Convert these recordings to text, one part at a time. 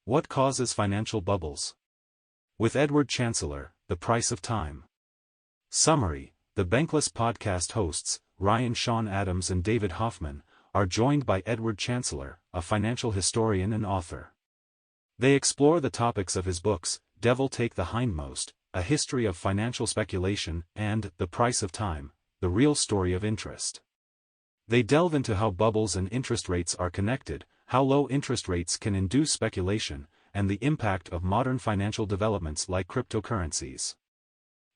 What causes financial bubbles? With Edward Chancellor, The Price of Time. Summary: the Bankless podcast hosts, Ryan Sean Adams and David Hoffman, are joined by Edward Chancellor, a financial historian and author. They explore the topics of his books, Devil Take the Hindmost, A History of Financial Speculation, and The Price of Time, The Real Story of Interest. They delve into how bubbles and interest rates are connected, how low interest rates can induce speculation, and the impact of modern financial developments like cryptocurrencies.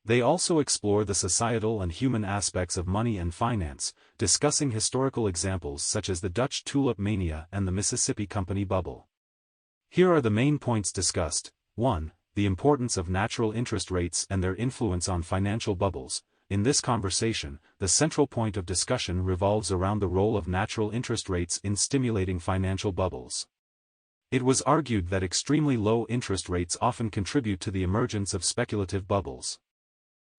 They also explore the societal and human aspects of money and finance, discussing historical examples such as the Dutch tulip mania and the Mississippi Company bubble. Here are the main points discussed. 1. The importance of natural interest rates and their influence on financial bubbles. In this conversation, the central point of discussion revolves around the role of natural interest rates in stimulating financial bubbles. It was argued that extremely low interest rates often contribute to the emergence of speculative bubbles.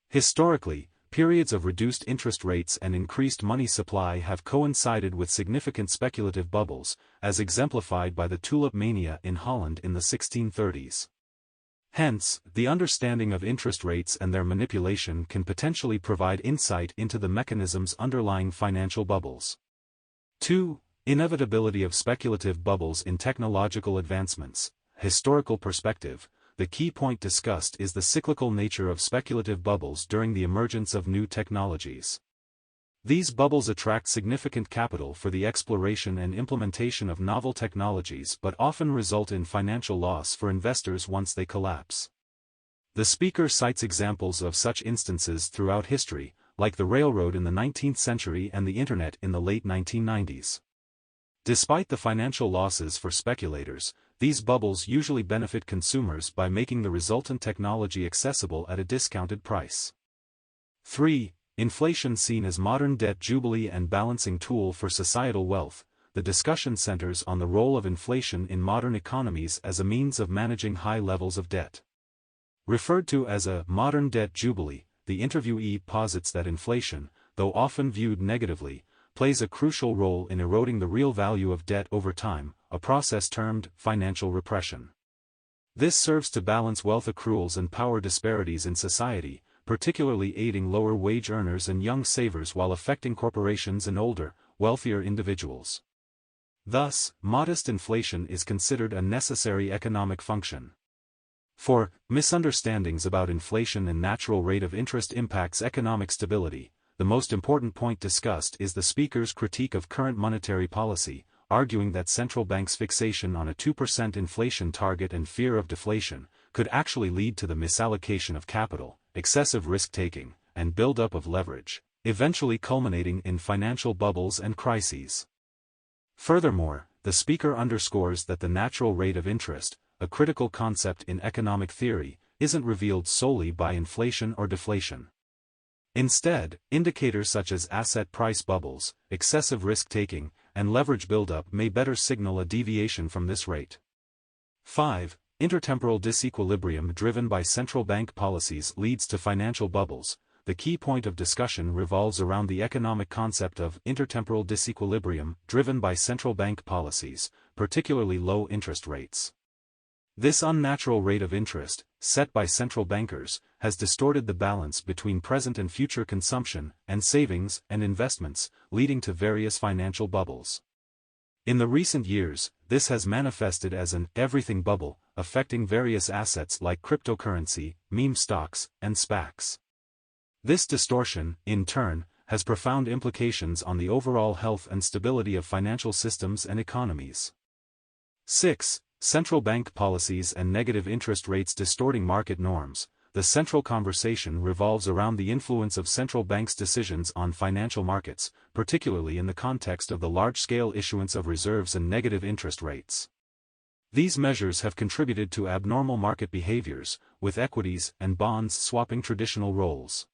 Historically, periods of reduced interest rates and increased money supply have coincided with significant speculative bubbles, as exemplified by the tulip mania in Holland in the 1630s. Hence, the understanding of interest rates and their manipulation can potentially provide insight into the mechanisms underlying financial bubbles. 2. Inevitability of speculative bubbles in technological advancements. Historical perspective. The key point discussed is the cyclical nature of speculative bubbles during the emergence of new technologies. These bubbles attract significant capital for the exploration and implementation of novel technologies but often result in financial loss for investors once they collapse. The speaker cites examples of such instances throughout history, like the railroad in the 19th century and the Internet in the late 1990s. Despite the financial losses for speculators, these bubbles usually benefit consumers by making the resultant technology accessible at a discounted price. 3. Inflation seen as modern debt jubilee and balancing tool for societal wealth. The discussion centers on the role of inflation in modern economies as a means of managing high levels of debt. Referred to as a modern debt jubilee, the interviewee posits that inflation, though often viewed negatively, plays a crucial role in eroding the real value of debt over time, a process termed financial repression. This serves to balance wealth accruals and power disparities in society, particularly aiding lower wage earners and young savers while affecting corporations and older, wealthier individuals. Thus, modest inflation is considered a necessary economic function. 4. Misunderstandings about inflation and natural rate of interest impacts economic stability. The most important point discussed is the speaker's critique of current monetary policy, arguing that central banks' fixation on a 2% inflation target and fear of deflation could actually lead to the misallocation of capital, excessive risk-taking, and buildup of leverage, eventually culminating in financial bubbles and crises. Furthermore, the speaker underscores that the natural rate of interest, a critical concept in economic theory, isn't revealed solely by inflation or deflation. Instead, indicators such as asset price bubbles, excessive risk-taking, and leverage buildup may better signal a deviation from this rate. 5. Intertemporal disequilibrium driven by central bank policies leads to financial bubbles. The key point of discussion revolves around the economic concept of intertemporal disequilibrium driven by central bank policies, particularly low interest rates. This unnatural rate of interest, set by central bankers, has distorted the balance between present and future consumption and savings and investments, leading to various financial bubbles. In the recent years, this has manifested as an everything bubble, affecting various assets like cryptocurrency, meme stocks, and SPACs. This distortion, in turn, has profound implications on the overall health and stability of financial systems and economies. 6. Central bank policies and negative interest rates distorting market norms. The central conversation revolves around the influence of central banks' decisions on financial markets, particularly in the context of the large-scale issuance of reserves and negative interest rates. These measures have contributed to abnormal market behaviors, with equities and bonds swapping traditional roles.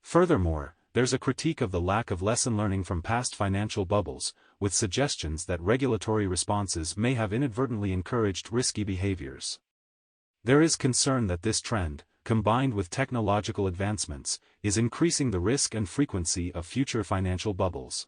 Furthermore, there's a critique of the lack of lesson learning from past financial bubbles, with suggestions that regulatory responses may have inadvertently encouraged risky behaviors. There is concern that this trend, combined with technological advancements, is increasing the risk and frequency of future financial bubbles.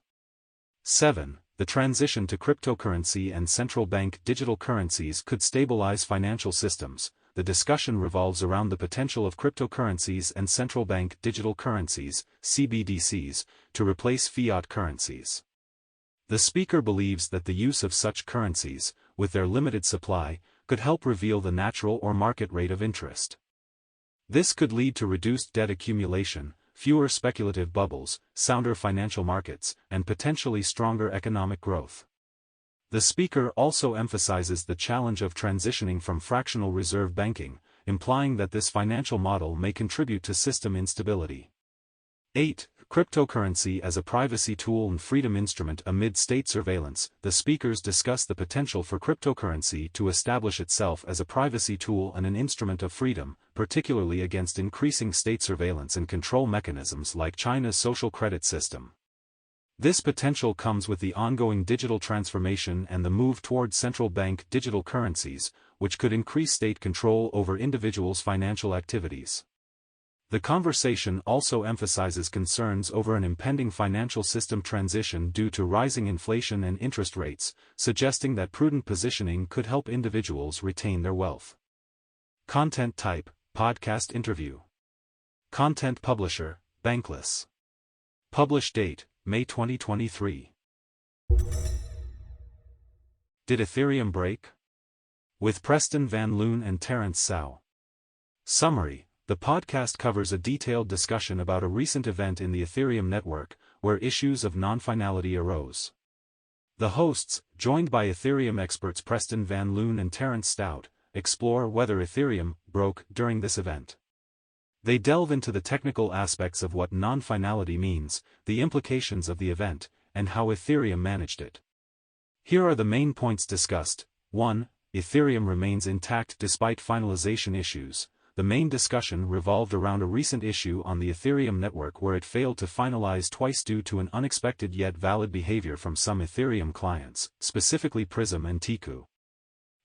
7. the transition to cryptocurrency and central bank digital currencies could stabilize financial systems. The discussion revolves around the potential of cryptocurrencies and central bank digital currencies, CBDCs, to replace fiat currencies. The speaker believes that the use of such currencies, with their limited supply, could help reveal the natural or market rate of interest. This could lead to reduced debt accumulation, fewer speculative bubbles, sounder financial markets, and potentially stronger economic growth. The speaker also emphasizes the challenge of transitioning from fractional reserve banking, implying that this financial model may contribute to system instability. 8. Cryptocurrency as a privacy tool and freedom instrument amid state surveillance. The speakers discuss the potential for cryptocurrency to establish itself as a privacy tool and an instrument of freedom, particularly against increasing state surveillance and control mechanisms like China's social credit system. This potential comes with the ongoing digital transformation and the move toward central bank digital currencies, which could increase state control over individuals' financial activities. The conversation also emphasizes concerns over an impending financial system transition due to rising inflation and interest rates, suggesting that prudent positioning could help individuals retain their wealth. Content type: podcast interview. Content publisher: Bankless. Publish date: May 2023. Did Ethereum break? With Preston Van Loon and Terence Tsao. Summary: the podcast covers a detailed discussion about a recent event in the Ethereum network, where issues of non-finality arose. The hosts, joined by Ethereum experts Preston Van Loon and Terence Tsao, explore whether Ethereum broke during this event. They delve into the technical aspects of what non-finality means, the implications of the event, and how Ethereum managed it. Here are the main points discussed. 1. Ethereum remains intact despite finalization issues. The main discussion revolved around a recent issue on the Ethereum network where it failed to finalize twice due to an unexpected yet valid behavior from some Ethereum clients, specifically Prism and Tiku.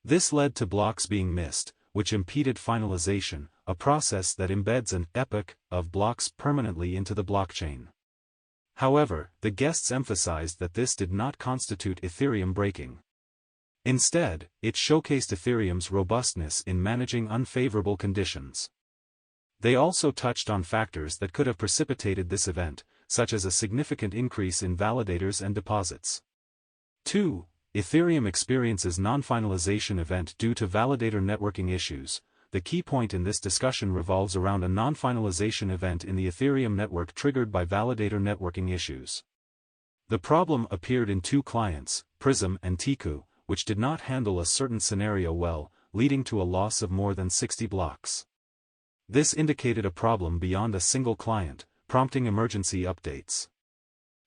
This led to blocks being missed, which impeded finalization, a process that embeds an epoch of blocks permanently into the blockchain. However, the guests emphasized that this did not constitute Ethereum breaking. Instead, it showcased Ethereum's robustness in managing unfavorable conditions. They also touched on factors that could have precipitated this event, such as a significant increase in validators and deposits. 2. Ethereum experiences non-finalization event due to validator networking issues. The key point in this discussion revolves around a non-finalization event in the Ethereum network triggered by validator networking issues. The problem appeared in two clients, Prism and Tiku, which did not handle a certain scenario well, leading to a loss of more than 60 blocks. This indicated a problem beyond a single client, prompting emergency updates.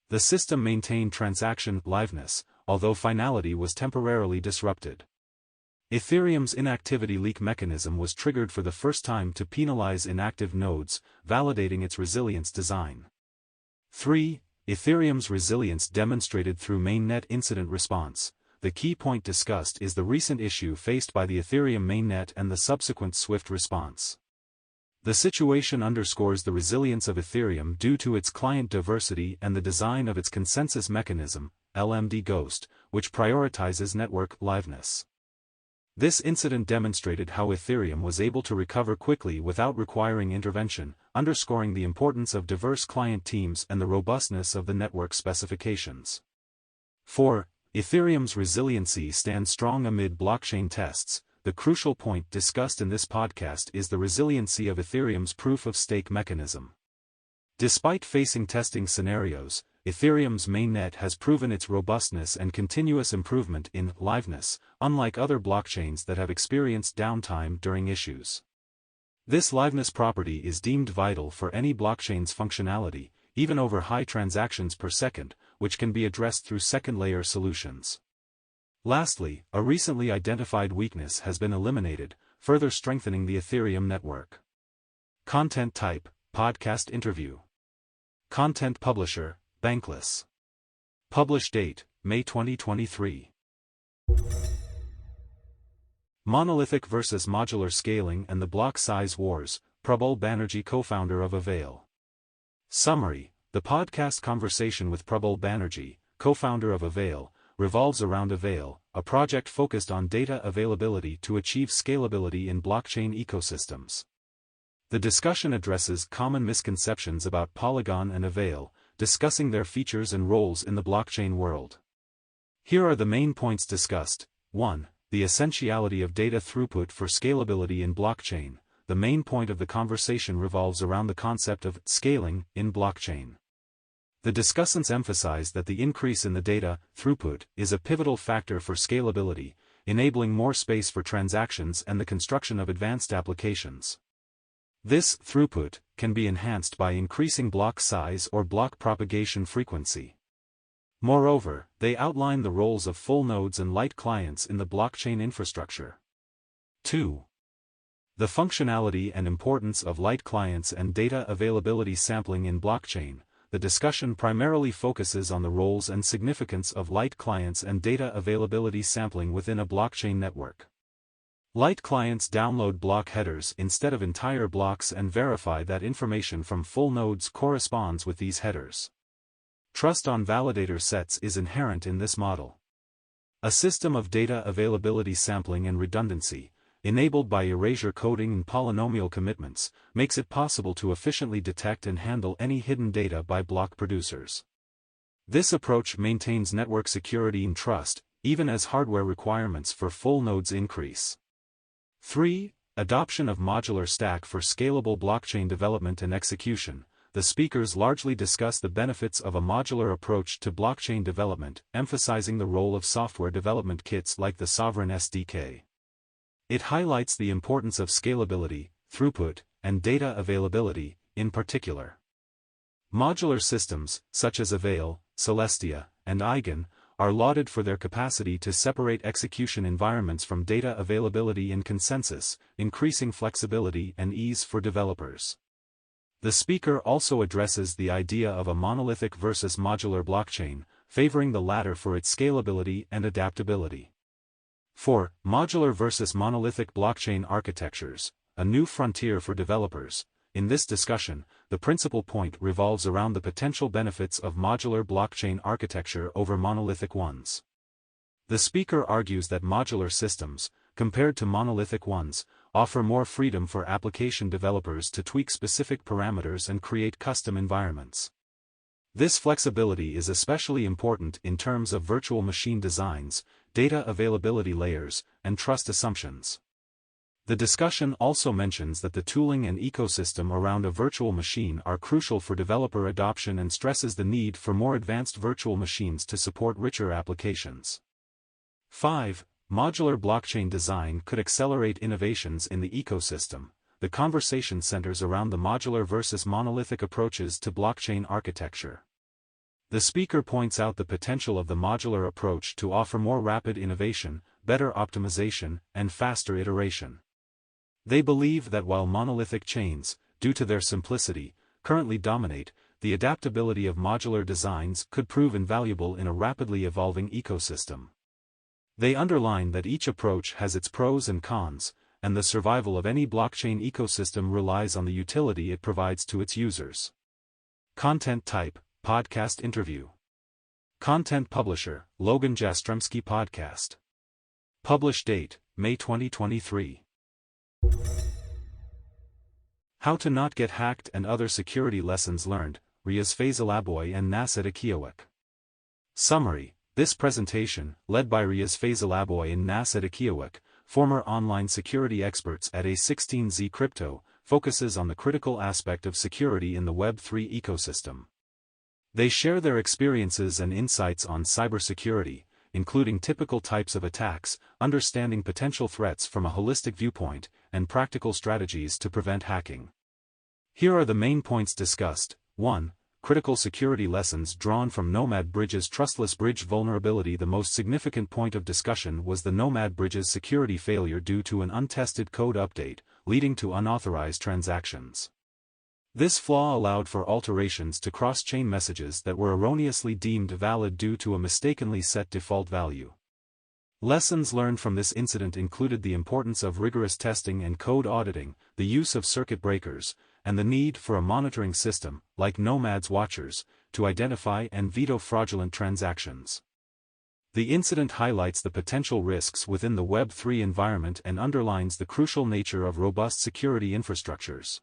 The system maintained transaction liveness, although finality was temporarily disrupted. Ethereum's inactivity leak mechanism was triggered for the first time to penalize inactive nodes, validating its resilience design. 3. Ethereum's resilience demonstrated through mainnet incident response. The key point discussed is the recent issue faced by the Ethereum mainnet and the subsequent swift response. The situation underscores the resilience of Ethereum due to its client diversity and the design of its consensus mechanism, LMD Ghost, which prioritizes network liveness. This incident demonstrated how Ethereum was able to recover quickly without requiring intervention, underscoring the importance of diverse client teams and the robustness of the network specifications. 4. Ethereum's resiliency stands strong amid blockchain tests. The crucial point discussed in this podcast is the resiliency of Ethereum's proof-of-stake mechanism. Despite facing testing scenarios, Ethereum's mainnet has proven its robustness and continuous improvement in liveness, unlike other blockchains that have experienced downtime during issues. This liveness property is deemed vital for any blockchain's functionality, even over high transactions per second, which can be addressed through second-layer solutions. Lastly, a recently identified weakness has been eliminated, further strengthening the Ethereum network. Content type: podcast interview. Content publisher: Bankless. Publish date: May 2023. Monolithic versus modular scaling and the block size wars. Prabal Banerjee, co-founder of Avail. Summary: the podcast conversation with Prabal Banerjee, co-founder of Avail, revolves around Avail, a project focused on data availability to achieve scalability in blockchain ecosystems. The discussion addresses common misconceptions about Polygon and Avail, discussing their features and roles in the blockchain world. Here are the main points discussed. 1. The essentiality of data throughput for scalability in blockchain. The main point of the conversation revolves around the concept of scaling in blockchain. The discussants emphasize that the increase in the data throughput is a pivotal factor for scalability, enabling more space for transactions and the construction of advanced applications. This throughput can be enhanced by increasing block size or block propagation frequency. Moreover, they outline the roles of full nodes and light clients in the blockchain infrastructure. 2. The functionality and importance of light clients and data availability sampling in blockchain. The discussion primarily focuses on the roles and significance of light clients and data availability sampling within a blockchain network. Light clients download block headers instead of entire blocks and verify that information from full nodes corresponds with these headers. Trust on validator sets is inherent in this model. A system of data availability sampling and redundancy, enabled by erasure coding and polynomial commitments, makes it possible to efficiently detect and handle any hidden data by block producers. This approach maintains network security and trust, even as hardware requirements for full nodes increase. 3. Adoption of modular stack for scalable blockchain development and execution. The speakers largely discuss the benefits of a modular approach to blockchain development, emphasizing the role of software development kits like the Sovereign SDK. It highlights the importance of scalability, throughput, and data availability, in particular. Modular systems, such as Avail, Celestia, and Eigen, are lauded for their capacity to separate execution environments from data availability and consensus, increasing flexibility and ease for developers. The speaker also addresses the idea of a monolithic versus modular blockchain, favoring the latter for its scalability and adaptability. 4. Modular versus monolithic blockchain architectures, a new frontier for developers. In this discussion, the principal point revolves around the potential benefits of modular blockchain architecture over monolithic ones. The speaker argues that modular systems, compared to monolithic ones, offer more freedom for application developers to tweak specific parameters and create custom environments. This flexibility is especially important in terms of virtual machine designs, data availability layers, and trust assumptions. The discussion also mentions that the tooling and ecosystem around a virtual machine are crucial for developer adoption and stresses the need for more advanced virtual machines to support richer applications. 5. Modular blockchain design could accelerate innovations in the ecosystem. The conversation centers around the modular versus monolithic approaches to blockchain architecture. The speaker points out the potential of the modular approach to offer more rapid innovation, better optimization, and faster iteration. They believe that while monolithic chains, due to their simplicity, currently dominate, the adaptability of modular designs could prove invaluable in a rapidly evolving ecosystem. They underline that each approach has its pros and cons, and the survival of any blockchain ecosystem relies on the utility it provides to its users. Content type: podcast interview. Content publisher: Logan Jastremski Podcast. Publish date: May 2023. How to not get hacked and other security lessons learned, Riaz Faisalaboy and Nasser Kiawak. Summary: this presentation, led by Riaz Faisalaboy and Nasser Kiawak, former online security experts at A16Z Crypto, focuses on the critical aspect of security in the Web3 ecosystem. They share their experiences and insights on cybersecurity, including typical types of attacks, understanding potential threats from a holistic viewpoint, and practical strategies to prevent hacking. Here are the main points discussed. 1. Critical security lessons drawn from Nomad Bridge's trustless bridge vulnerability. The most significant point of discussion was the Nomad Bridge's security failure due to an untested code update, leading to unauthorized transactions. This flaw allowed for alterations to cross-chain messages that were erroneously deemed valid due to a mistakenly set default value. Lessons learned from this incident included the importance of rigorous testing and code auditing, the use of circuit breakers, and the need for a monitoring system, like Nomad's Watchers, to identify and veto fraudulent transactions. The incident highlights the potential risks within the Web3 environment and underlines the crucial nature of robust security infrastructures.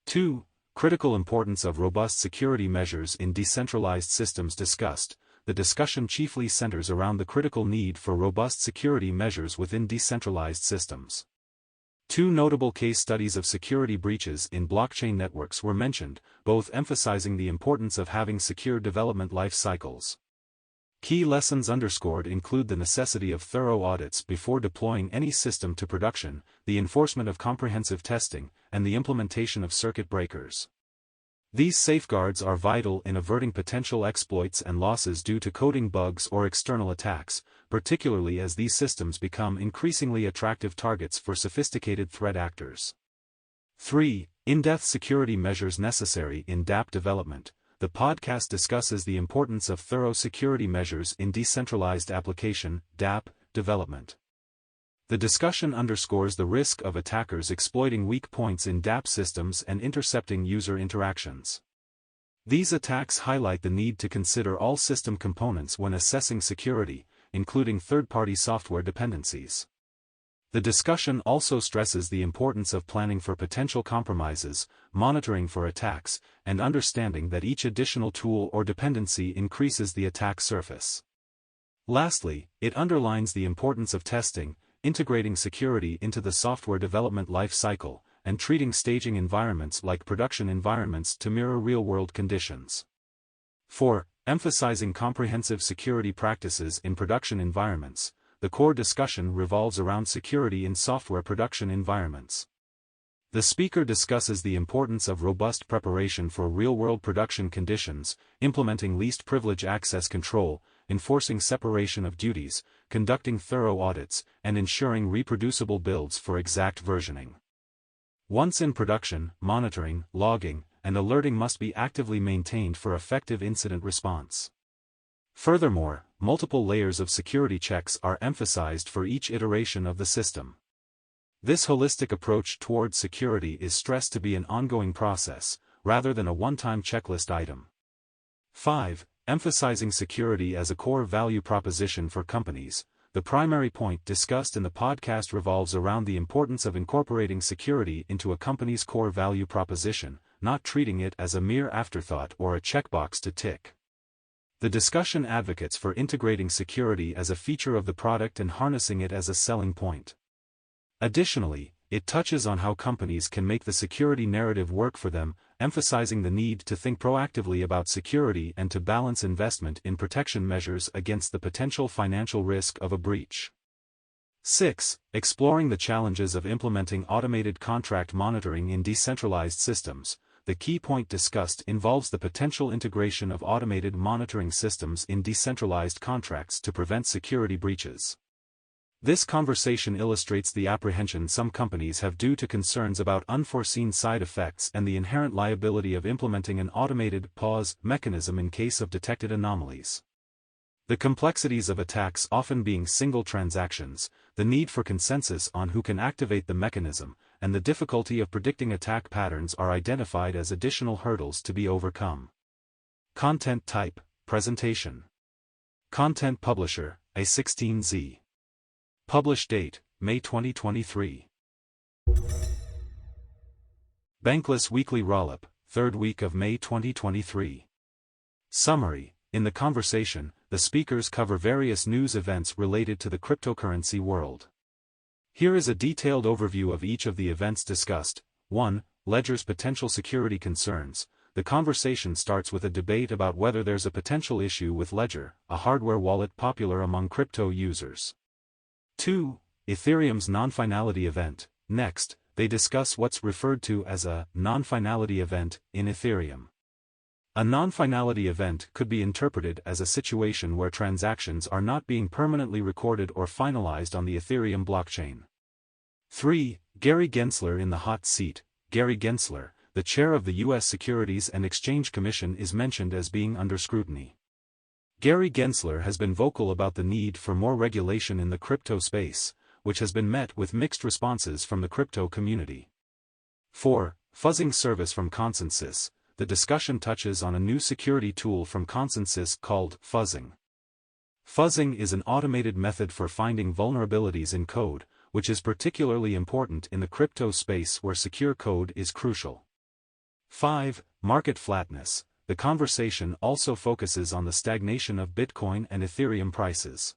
2. Critical importance of robust security measures in decentralized systems discussed. The discussion chiefly centers around the critical need for robust security measures within decentralized systems. Two notable case studies of security breaches in blockchain networks were mentioned, both emphasizing the importance of having secure development life cycles. Key lessons underscored include the necessity of thorough audits before deploying any system to production, the enforcement of comprehensive testing, and the implementation of circuit breakers. These safeguards are vital in averting potential exploits and losses due to coding bugs or external attacks, particularly as these systems become increasingly attractive targets for sophisticated threat actors. 3. In-depth security measures necessary in dApp development. The podcast discusses the importance of thorough security measures in decentralized application (dApp) development. The discussion underscores the risk of attackers exploiting weak points in dApp systems and intercepting user interactions. These attacks highlight the need to consider all system components when assessing security, including third-party software dependencies. The discussion also stresses the importance of planning for potential compromises, monitoring for attacks, and understanding that each additional tool or dependency increases the attack surface. Lastly, it underlines the importance of testing, integrating security into the software development life cycle, and treating staging environments like production environments to mirror real-world conditions. 4. Emphasizing comprehensive security practices in production environments. The core discussion revolves around security in software production environments. The speaker discusses the importance of robust preparation for real-world production conditions, implementing least privilege access control, enforcing separation of duties, conducting thorough audits, and ensuring reproducible builds for exact versioning. Once in production, monitoring, logging, and alerting must be actively maintained for effective incident response. Furthermore, multiple layers of security checks are emphasized for each iteration of the system. This holistic approach towards security is stressed to be an ongoing process, rather than a one-time checklist item. 5. Emphasizing security as a core value proposition for companies. The primary point discussed in the podcast revolves around the importance of incorporating security into a company's core value proposition, not treating it as a mere afterthought or a checkbox to tick. The discussion advocates for integrating security as a feature of the product and harnessing it as a selling point. Additionally, it touches on how companies can make the security narrative work for them, emphasizing the need to think proactively about security and to balance investment in protection measures against the potential financial risk of a breach. 6. Exploring the challenges of implementing automated contract monitoring in decentralized systems. The key point discussed involves the potential integration of automated monitoring systems in decentralized contracts to prevent security breaches. This conversation illustrates the apprehension some companies have due to concerns about unforeseen side effects and the inherent liability of implementing an automated pause mechanism in case of detected anomalies. The complexities of attacks often being single transactions, the need for consensus on who can activate the mechanism, and the difficulty of predicting attack patterns are identified as additional hurdles to be overcome. Content type, presentation. Content publisher, A16Z. Publish date, May 2023. Bankless Weekly Rollup, 3rd week of May 2023. Summary. In the conversation, the speakers cover various news events related to the cryptocurrency world. Here is a detailed overview of each of the events discussed. 1. Ledger's potential security concerns. The conversation starts with a debate about whether there's a potential issue with Ledger, a hardware wallet popular among crypto users. 2. Ethereum's non-finality event. Next, they discuss what's referred to as a non-finality event in Ethereum. A non-finality event could be interpreted as a situation where transactions are not being permanently recorded or finalized on the Ethereum blockchain. 3. Gary Gensler in the hot seat. Gary Gensler, the chair of the U.S. Securities and Exchange Commission, is mentioned as being under scrutiny. Gary Gensler has been vocal about the need for more regulation in the crypto space, which has been met with mixed responses from the crypto community. 4. Fuzzing service from ConsenSys. the discussion touches on a new security tool from Consensys called fuzzing. Fuzzing is an automated method for finding vulnerabilities in code, which is particularly important in the crypto space where secure code is crucial. 5. Market flatness. The conversation also focuses on the stagnation of Bitcoin and Ethereum prices.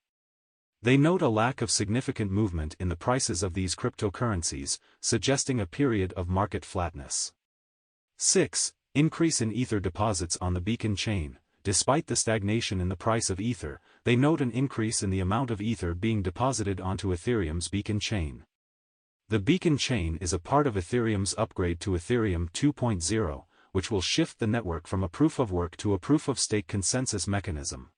They note a lack of significant movement in the prices of these cryptocurrencies, suggesting a period of market flatness. 6. Increase in Ether deposits on the Beacon chain. Despite the stagnation in the price of Ether, they note an increase in the amount of Ether being deposited onto Ethereum's Beacon chain. The Beacon chain is a part of Ethereum's upgrade to Ethereum 2.0, which will shift the network from a proof-of-work to a proof-of-stake consensus mechanism.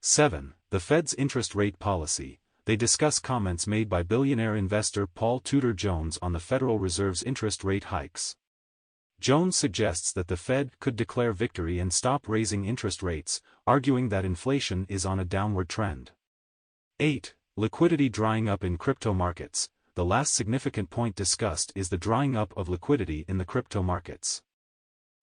7. The Fed's interest rate policy. They discuss comments made by billionaire investor Paul Tudor Jones on the Federal Reserve's interest rate hikes. Jones suggests that the Fed could declare victory and stop raising interest rates, arguing that inflation is on a downward trend. 8. Liquidity drying up in crypto markets. The last significant point discussed is the drying up of liquidity in the crypto markets.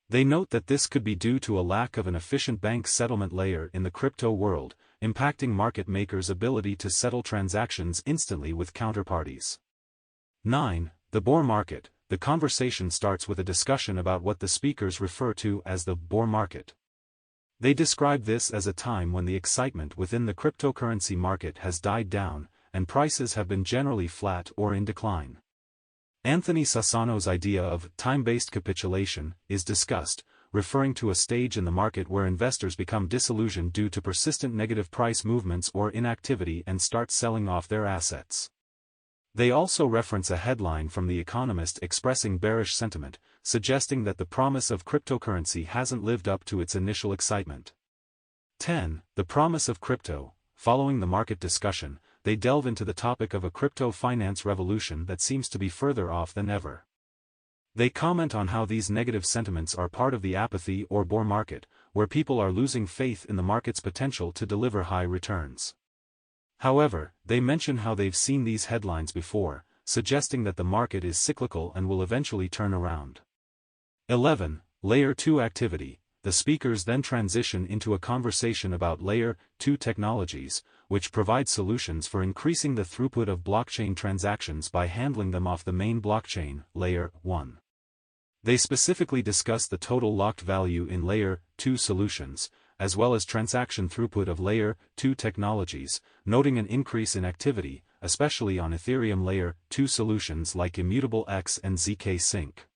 They note that this could be due to a lack of an efficient bank settlement layer in the crypto world, impacting market makers' ability to settle transactions instantly with counterparties. 9. The Boar Market. The conversation starts with a discussion about what the speakers refer to as the boar market. They describe this as a time when the excitement within the cryptocurrency market has died down, and prices have been generally flat or in decline. Anthony Sassano's idea of time-based capitulation is discussed, referring to a stage in the market where investors become disillusioned due to persistent negative price movements or inactivity and start selling off their assets. They also reference a headline from The Economist expressing bearish sentiment, suggesting that the promise of cryptocurrency hasn't lived up to its initial excitement. 10. The promise of crypto. Following the market discussion, they delve into the topic of a crypto finance revolution that seems to be further off than ever. They comment on how these negative sentiments are part of the apathy or boar market, where people are losing faith in the market's potential to deliver high returns. However, they mention how they've seen these headlines before, suggesting that the market is cyclical and will eventually turn around. 11. Layer 2 activity. The speakers then transition into a conversation about Layer 2 technologies, which provide solutions for increasing the throughput of blockchain transactions by handling them off the main blockchain, Layer 1. They specifically discuss the total locked value in Layer 2 solutions, as well as transaction throughput of Layer 2 technologies, noting an increase in activity, especially on Ethereum Layer 2 solutions like Immutable X and ZK Sync.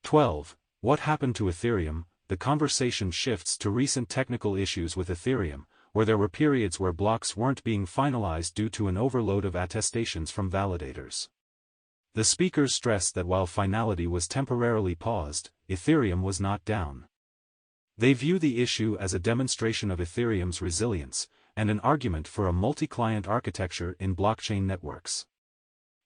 12. What happened to Ethereum? The conversation shifts to recent technical issues with Ethereum, where there were periods where blocks weren't being finalized due to an overload of attestations from validators. The speakers stressed that while finality was temporarily paused, Ethereum was not down. They view the issue as a demonstration of Ethereum's resilience, and an argument for a multi-client architecture in blockchain networks.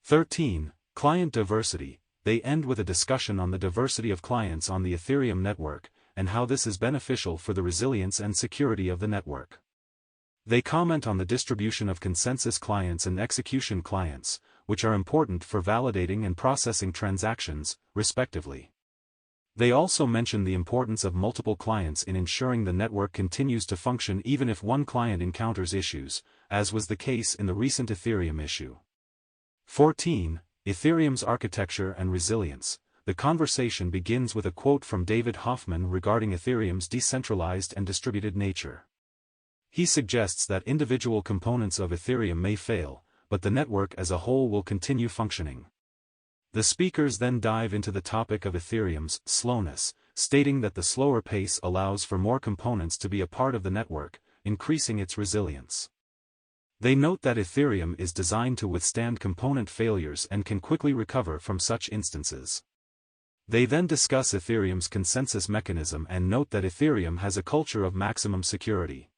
13. Client diversity. They end with a discussion on the diversity of clients on the Ethereum network, and how this is beneficial for the resilience and security of the network. They comment on the distribution of consensus clients and execution clients, which are important for validating and processing transactions, respectively. They also mention the importance of multiple clients in ensuring the network continues to function even if one client encounters issues, as was the case in the recent Ethereum issue. 14. Ethereum's architecture and resilience. The conversation begins with a quote from David Hoffman regarding Ethereum's decentralized and distributed nature. He suggests that individual components of Ethereum may fail, but the network as a whole will continue functioning. The speakers then dive into the topic of Ethereum's slowness, stating that the slower pace allows for more components to be a part of the network, increasing its resilience. They note that Ethereum is designed to withstand component failures and can quickly recover from such instances. They then discuss Ethereum's consensus mechanism and note that Ethereum has a culture of maximum security.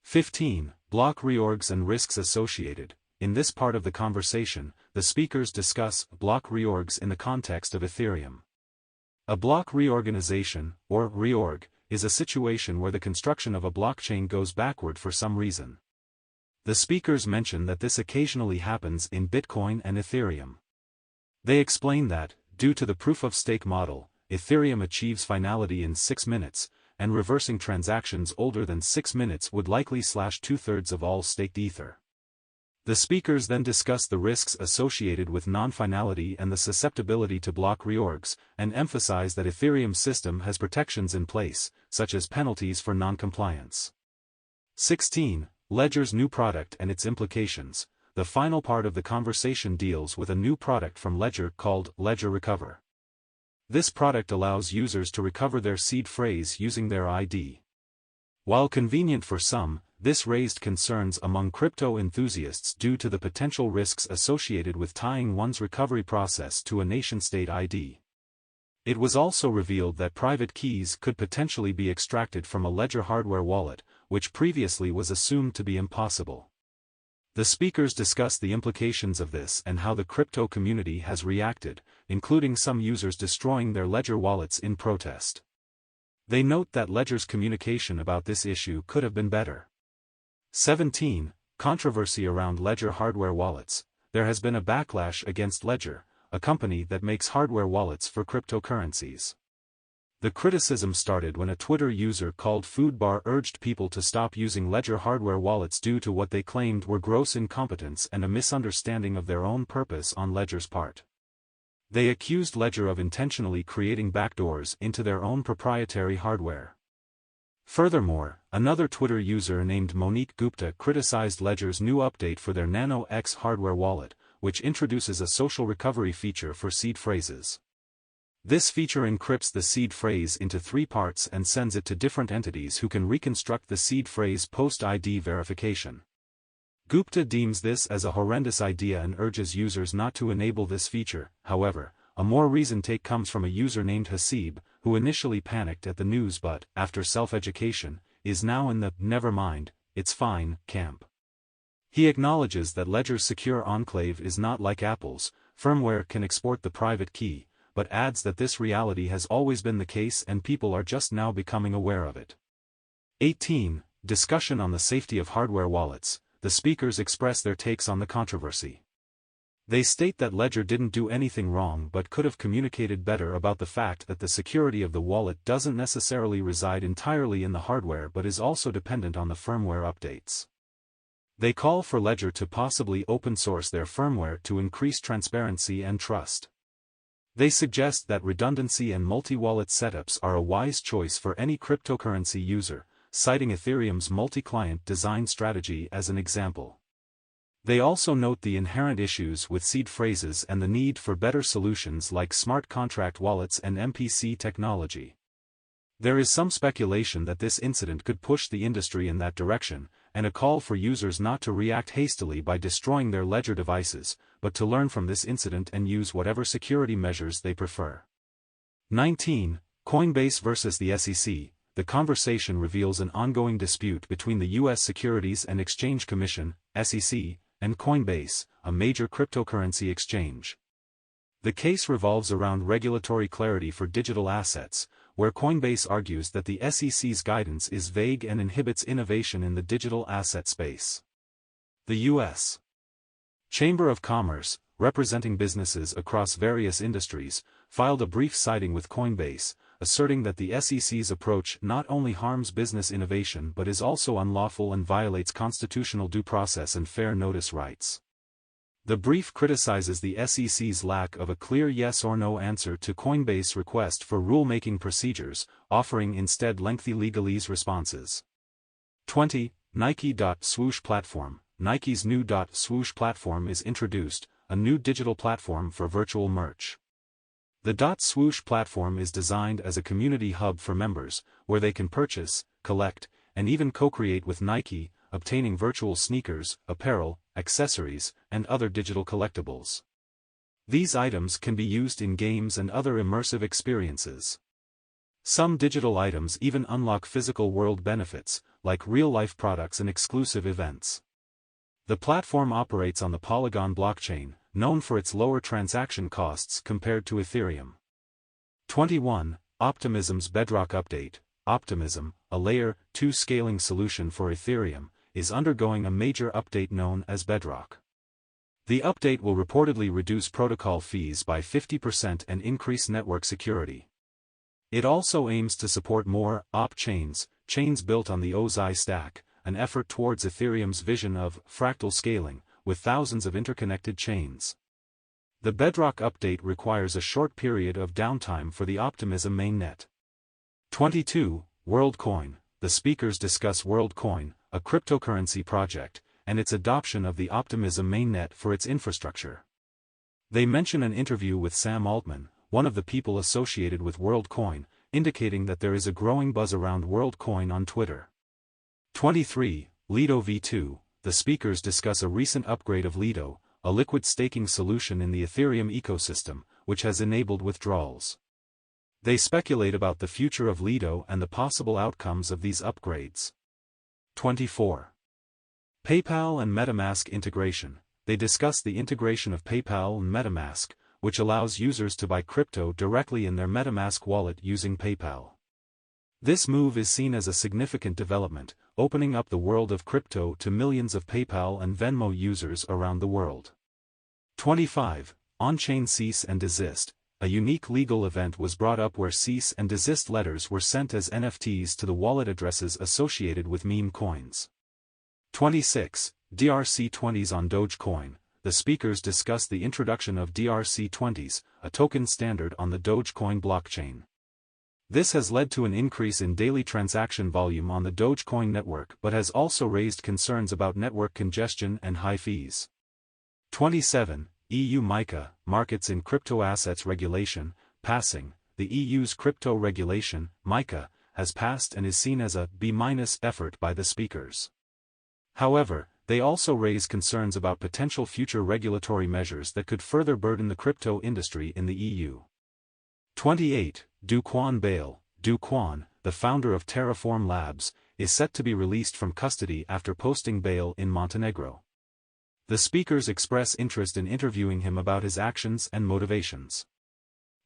15. Block reorgs and risks associated. In this part of the conversation, the speakers discuss block reorgs in the context of Ethereum. A block reorganization, or reorg, is a situation where the construction of a blockchain goes backward for some reason. The speakers mention that this occasionally happens in Bitcoin and Ethereum. They explain that, due to the proof-of-stake model, Ethereum achieves finality in 6 minutes, and reversing transactions older than 6 minutes would likely slash 2/3 of all staked Ether. The speakers then discuss the risks associated with non-finality and the susceptibility to block reorgs, and emphasize that Ethereum's system has protections in place, such as penalties for non-compliance. 16. Ledger's new product and its implications. The final part of the conversation deals with a new product from Ledger called Ledger Recover. This product allows users to recover their seed phrase using their ID. While convenient for some, this raised concerns among crypto enthusiasts due to the potential risks associated with tying one's recovery process to a nation-state ID. It was also revealed that private keys could potentially be extracted from a Ledger hardware wallet, which previously was assumed to be impossible. The speakers discuss the implications of this and how the crypto community has reacted, including some users destroying their Ledger wallets in protest. They note that Ledger's communication about this issue could have been better. 17. Controversy around Ledger hardware wallets. There has been a backlash against Ledger, a company that makes hardware wallets for cryptocurrencies. The criticism started when a Twitter user called Foodbar urged people to stop using Ledger hardware wallets due to what they claimed were gross incompetence and a misunderstanding of their own purpose on Ledger's part. They accused Ledger of intentionally creating backdoors into their own proprietary hardware. Furthermore, another Twitter user named Monique Gupta criticized Ledger's new update for their Nano X hardware wallet, which introduces a social recovery feature for seed phrases. This feature encrypts the seed phrase into 3 parts and sends it to different entities who can reconstruct the seed phrase post-ID verification. Gupta deems this as a horrendous idea and urges users not to enable this feature. However, a more reasoned take comes from a user named Hasib, who initially panicked at the news but, after self-education, is now in the "never mind, it's fine" camp. He acknowledges that Ledger's secure enclave is not like Apple's, firmware can export the private key, but adds that this reality has always been the case and people are just now becoming aware of it. 18. Discussion on the safety of hardware wallets. The speakers express their takes on the controversy. They state that Ledger didn't do anything wrong but could have communicated better about the fact that the security of the wallet doesn't necessarily reside entirely in the hardware but is also dependent on the firmware updates. They call for Ledger to possibly open source their firmware to increase transparency and trust. They suggest that redundancy and multi-wallet setups are a wise choice for any cryptocurrency user, citing Ethereum's multi-client design strategy as an example. They also note the inherent issues with seed phrases and the need for better solutions like smart contract wallets and MPC technology. There is some speculation that this incident could push the industry in that direction, and a call for users not to react hastily by destroying their Ledger devices, but to learn from this incident and use whatever security measures they prefer. 19. Coinbase versus the SEC. The conversation reveals an ongoing dispute between the U.S. Securities and Exchange Commission, SEC, and Coinbase, a major cryptocurrency exchange. The case revolves around regulatory clarity for digital assets, where Coinbase argues that the SEC's guidance is vague and inhibits innovation in the digital asset space. The U.S. Chamber of Commerce, representing businesses across various industries, filed a brief citing with Coinbase, asserting that the SEC's approach not only harms business innovation but is also unlawful and violates constitutional due process and fair notice rights. The brief criticizes the SEC's lack of a clear yes or no answer to Coinbase's request for rulemaking procedures, offering instead lengthy legalese responses. 20. Nike.Swoosh Platform. Nike's new .Swoosh platform is introduced, a new digital platform for virtual merch. The .Swoosh platform is designed as a community hub for members, where they can purchase, collect, and even co-create with Nike, obtaining virtual sneakers, apparel, accessories, and other digital collectibles. These items can be used in games and other immersive experiences. Some digital items even unlock physical world benefits, like real-life products and exclusive events. The platform operates on the Polygon blockchain, known for its lower transaction costs compared to Ethereum. 21. Optimism's Bedrock Update. Optimism, a Layer 2 scaling solution for Ethereum, is undergoing a major update known as Bedrock. The update will reportedly reduce protocol fees by 50% and increase network security. It also aims to support more op-chains, chains built on the OSI stack, an effort towards Ethereum's vision of fractal scaling, with thousands of interconnected chains. The Bedrock update requires a short period of downtime for the Optimism mainnet. 22. WorldCoin. The speakers discuss WorldCoin, a cryptocurrency project, and its adoption of the Optimism mainnet for its infrastructure. They mention an interview with Sam Altman, one of the people associated with WorldCoin, indicating that there is a growing buzz around WorldCoin on Twitter. 23. Lido v2. The speakers discuss a recent upgrade of Lido, a liquid staking solution in the Ethereum ecosystem, which has enabled withdrawals. They speculate about the future of Lido and the possible outcomes of these upgrades. 24. PayPal and MetaMask integration. They discuss the integration of PayPal and MetaMask, which allows users to buy crypto directly in their MetaMask wallet using PayPal. This move is seen as a significant development, opening up the world of crypto to millions of PayPal and Venmo users around the world. 25. On-chain cease and desist. A unique legal event was brought up where cease and desist letters were sent as NFTs to the wallet addresses associated with meme coins. 26. DRC20s on Dogecoin. The speakers discuss the introduction of DRC20s, a token standard on the Dogecoin blockchain. This has led to an increase in daily transaction volume on the Dogecoin network but has also raised concerns about network congestion and high fees. 27. EU MiCA, Markets in Crypto Assets Regulation, passing. The EU's crypto regulation, MiCA, has passed and is seen as a B- effort by the speakers. However, they also raise concerns about potential future regulatory measures that could further burden the crypto industry in the EU. 28. Do Kwon bail. Do Kwon, the founder of Terraform Labs, is set to be released from custody after posting bail in Montenegro. The speakers express interest in interviewing him about his actions and motivations.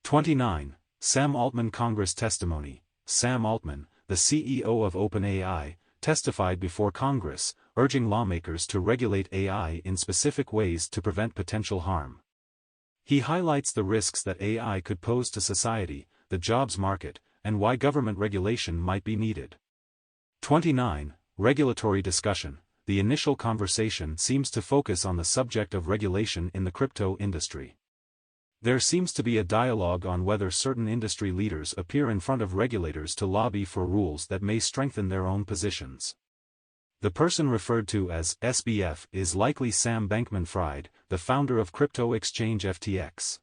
29. Sam Altman Congress testimony. Sam Altman, the CEO of OpenAI, testified before Congress, urging lawmakers to regulate AI in specific ways to prevent potential harm. He highlights the risks that AI could pose to society, the jobs market, and why government regulation might be needed. 29. Regulatory discussion. The initial conversation seems to focus on the subject of regulation in the crypto industry. There seems to be a dialogue on whether certain industry leaders appear in front of regulators to lobby for rules that may strengthen their own positions. The person referred to as SBF is likely Sam Bankman-Fried, the founder of crypto exchange FTX.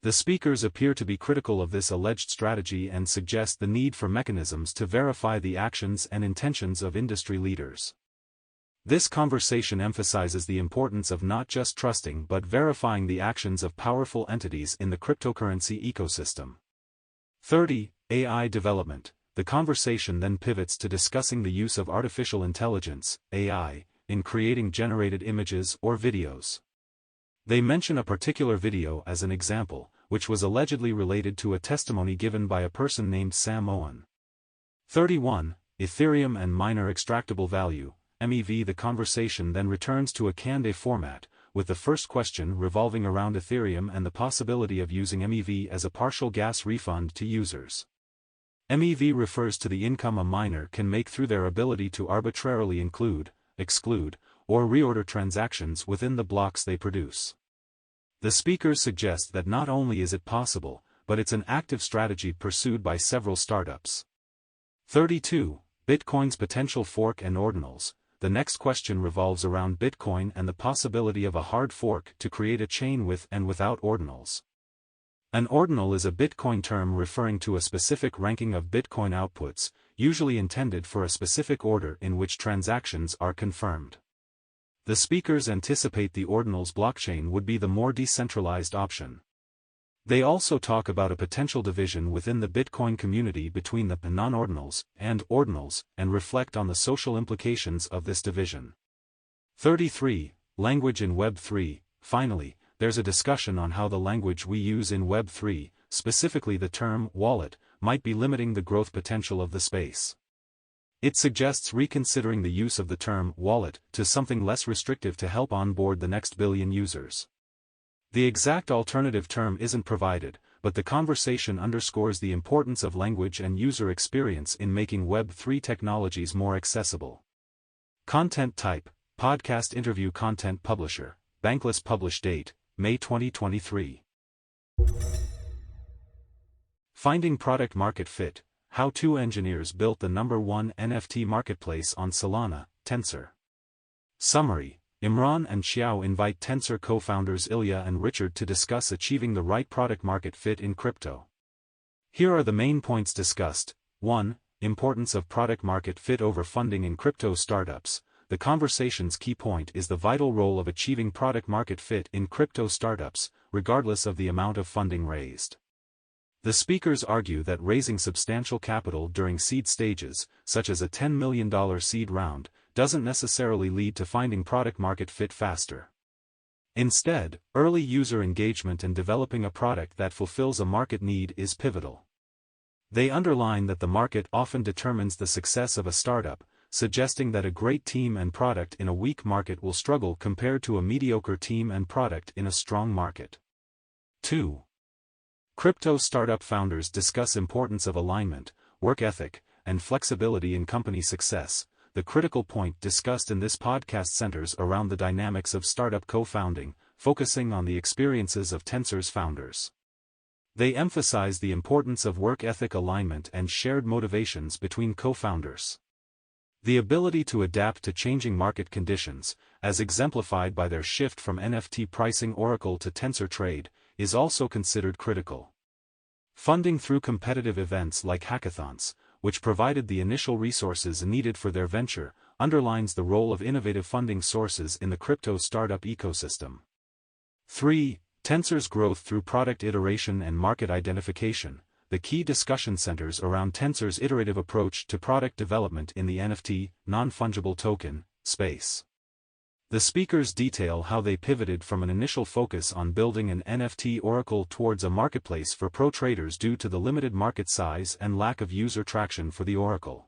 The speakers appear to be critical of this alleged strategy and suggest the need for mechanisms to verify the actions and intentions of industry leaders. This conversation emphasizes the importance of not just trusting but verifying the actions of powerful entities in the cryptocurrency ecosystem. 30. AI development. The conversation then pivots to discussing the use of artificial intelligence, AI, in creating generated images or videos. They mention a particular video as an example, which was allegedly related to a testimony given by a person named Sam Owen. 31. Ethereum and miner extractable value. MEV. The conversation then returns to a Q&A format, with the first question revolving around Ethereum and the possibility of using MEV as a partial gas refund to users. MEV refers to the income a miner can make through their ability to arbitrarily include, exclude, or reorder transactions within the blocks they produce. The speakers suggest that not only is it possible, but it's an active strategy pursued by several startups. 32. Bitcoin's potential fork and ordinals. The next question revolves around Bitcoin and the possibility of a hard fork to create a chain with and without ordinals. An ordinal is a Bitcoin term referring to a specific ranking of Bitcoin outputs, usually intended for a specific order in which transactions are confirmed. The speakers anticipate the ordinals blockchain would be the more decentralized option. They also talk about a potential division within the Bitcoin community between the non-ordinals and ordinals and reflect on the social implications of this division. 33. Language in Web3. Finally, there's a discussion on how the language we use in Web3, specifically the term wallet, might be limiting the growth potential of the space. It suggests reconsidering the use of the term wallet to something less restrictive to help onboard the next billion users. The exact alternative term isn't provided, but the conversation underscores the importance of language and user experience in making Web3 technologies more accessible. Content type: podcast interview. Content publisher: Bankless. Publish date: May 2023. Finding product market fit: how two engineers built the #1 NFT marketplace on Solana, Tensor. Summary: Imran and Xiao invite Tensor co-founders Ilya and Richard to discuss achieving the right product market fit in crypto. Here are the main points discussed. 1. Importance of product market fit over funding in crypto startups. The conversation's key point is the vital role of achieving product market fit in crypto startups, regardless of the amount of funding raised. The speakers argue that raising substantial capital during seed stages, such as a $10 million seed round, doesn't necessarily lead to finding product market fit faster. Instead, early user engagement and developing a product that fulfills a market need is pivotal. They underline that the market often determines the success of a startup, suggesting that a great team and product in a weak market will struggle compared to a mediocre team and product in a strong market. 2. Crypto startup founders discuss importance of alignment, work ethic, and flexibility in company success. The critical point discussed in this podcast centers around the dynamics of startup co-founding, focusing on the experiences of Tensor's founders. They emphasize the importance of work ethic alignment and shared motivations between co-founders. The ability to adapt to changing market conditions, as exemplified by their shift from NFT pricing Oracle to TensorTrade, is also considered critical. Funding through competitive events like hackathons, which provided the initial resources needed for their venture, underlines the role of innovative funding sources in the crypto startup ecosystem. 3. Tensor's growth through product iteration and market identification. The key discussion centers around Tensor's iterative approach to product development in the NFT, non-fungible token, space. The speakers detail how they pivoted from an initial focus on building an NFT oracle towards a marketplace for pro traders due to the limited market size and lack of user traction for the oracle.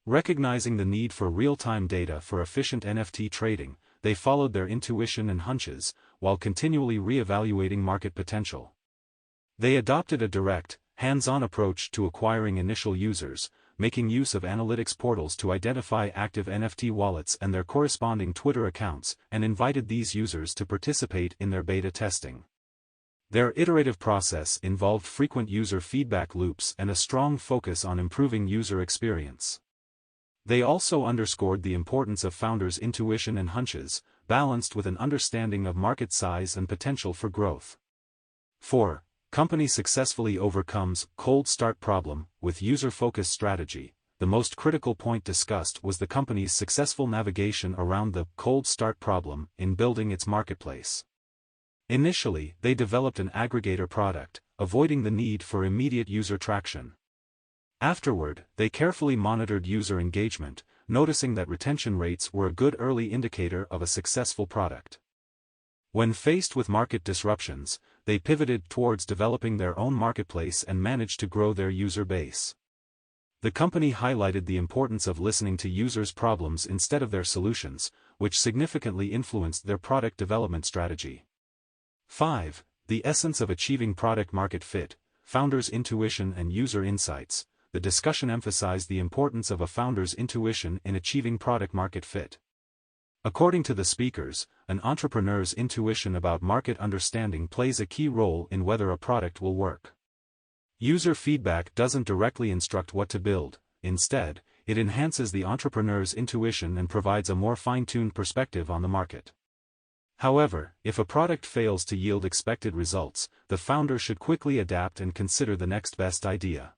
Recognizing the need for real-time data for efficient NFT trading, they followed their intuition and hunches, while continually re-evaluating market potential. They adopted a direct, hands-on approach to acquiring initial users, making use of analytics portals to identify active NFT wallets and their corresponding Twitter accounts, and invited these users to participate in their beta testing. Their iterative process involved frequent user feedback loops and a strong focus on improving user experience. They also underscored the importance of founders' intuition and hunches, balanced with an understanding of market size and potential for growth. 4. Company successfully overcomes cold start problem with user-focused strategy. The most critical point discussed was the company's successful navigation around the cold start problem in building its marketplace. Initially, they developed an aggregator product, avoiding the need for immediate user traction. Afterward, they carefully monitored user engagement, noticing that retention rates were a good early indicator of a successful product. When faced with market disruptions, they pivoted towards developing their own marketplace and managed to grow their user base. The company highlighted the importance of listening to users' problems instead of their solutions, which significantly influenced their product development strategy. 5. The essence of achieving product market fit, founders' intuition and user insights. The discussion emphasized the importance of a founder's intuition in achieving product market fit. According to the speakers, an entrepreneur's intuition about market understanding plays a key role in whether a product will work. User feedback doesn't directly instruct what to build, instead, it enhances the entrepreneur's intuition and provides a more fine-tuned perspective on the market. However, if a product fails to yield expected results, the founder should quickly adapt and consider the next best idea.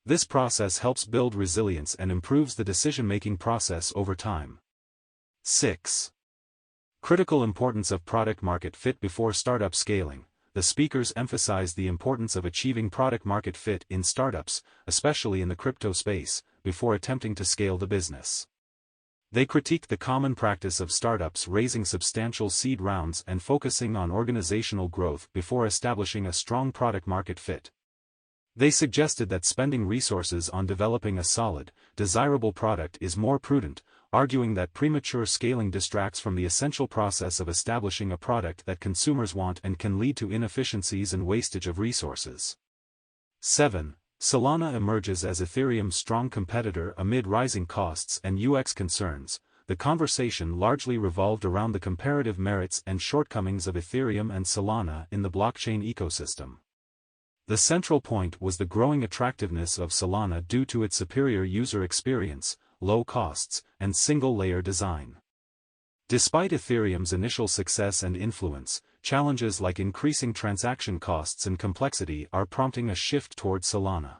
This process helps build resilience and improves the decision-making process over time. 6. Critical importance of product market fit before startup scaling. The speakers emphasized the importance of achieving product market fit in startups, especially in the crypto space, before attempting to scale the business. They critiqued the common practice of startups raising substantial seed rounds and focusing on organizational growth before establishing a strong product market fit. They suggested that spending resources on developing a solid, desirable product is more prudent, arguing that premature scaling distracts from the essential process of establishing a product that consumers want and can lead to inefficiencies and wastage of resources. 7. Solana emerges as Ethereum's strong competitor amid rising costs and UX concerns. The conversation largely revolved around the comparative merits and shortcomings of Ethereum and Solana in the blockchain ecosystem. The central point was the growing attractiveness of Solana due to its superior user experience, low costs, and single-layer design. Despite Ethereum's initial success and influence, challenges like increasing transaction costs and complexity are prompting a shift toward Solana.